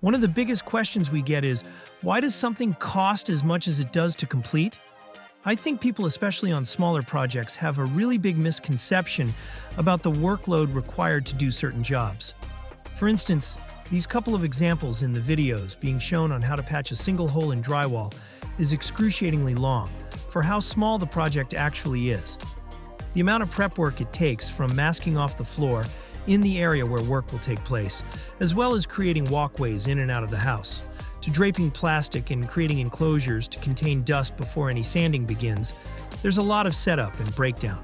One of the biggest questions we get is, why does something cost as much as it does to complete? I think people, especially on smaller projects, have a really big misconception about the workload required to do certain jobs. For instance, these couple of examples in the videos being shown on how to patch a single hole in drywall is excruciatingly long for how small the project actually is. The amount of prep work it takes, from masking off the floor in the area where work will take place, as well as creating walkways in and out of the house, to draping plastic and creating enclosures to contain dust before any sanding begins, there's a lot of setup and breakdown.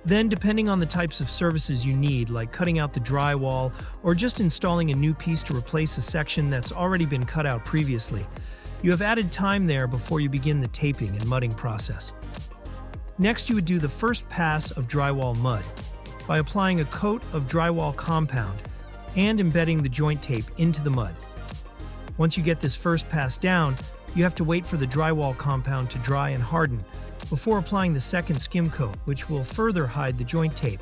Then, depending on the types of services you need, like cutting out the drywall or just installing a new piece to replace a section that's already been cut out previously, you have added time there before you begin the taping and mudding process. Next, you would do the first pass of drywall mud by applying a coat of drywall compound and embedding the joint tape into the mud. Once you get this first pass down, you have to wait for the drywall compound to dry and harden before applying the second skim coat, which will further hide the joint tape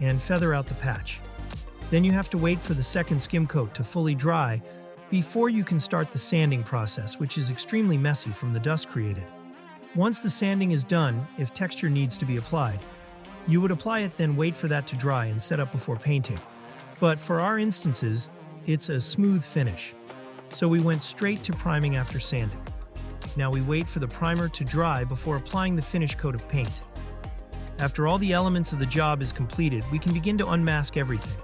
and feather out the patch. Then you have to wait for the second skim coat to fully dry before you can start the sanding process, which is extremely messy from the dust created. Once the sanding is done, if texture needs to be applied, you would apply it, then wait for that to dry and set up before painting. But for our instances, it's a smooth finish, so we went straight to priming after sanding. Now we wait for the primer to dry before applying the finish coat of paint. After all the elements of the job is completed, we can begin to unmask everything,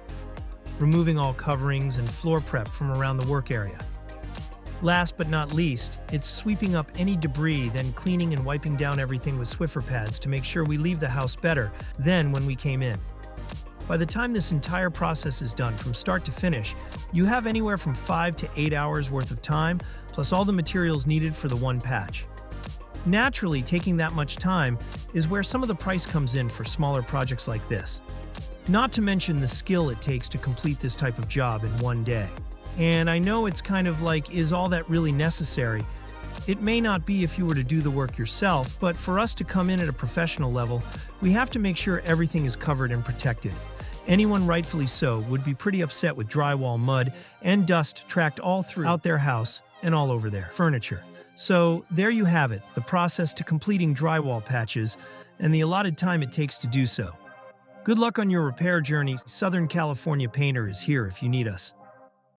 removing all coverings and floor prep from around the work area. Last but not least, it's sweeping up any debris, then cleaning and wiping down everything with Swiffer pads to make sure we leave the house better than when we came in. By the time this entire process is done from start to finish, you have anywhere from 5 to 8 hours worth of time, plus all the materials needed for the one patch. Naturally, taking that much time is where some of the price comes in for smaller projects like this. Not to mention the skill it takes to complete this type of job in one day. And I know it's kind of like, is all that really necessary? It may not be if you were to do the work yourself, but for us to come in at a professional level, we have to make sure everything is covered and protected. Anyone, rightfully so, would be pretty upset with drywall mud and dust tracked all throughout their house and all over their furniture. So there you have it, the process to completing drywall patches and the allotted time it takes to do so. Good luck on your repair journey. Southern California Painter is here if you need us.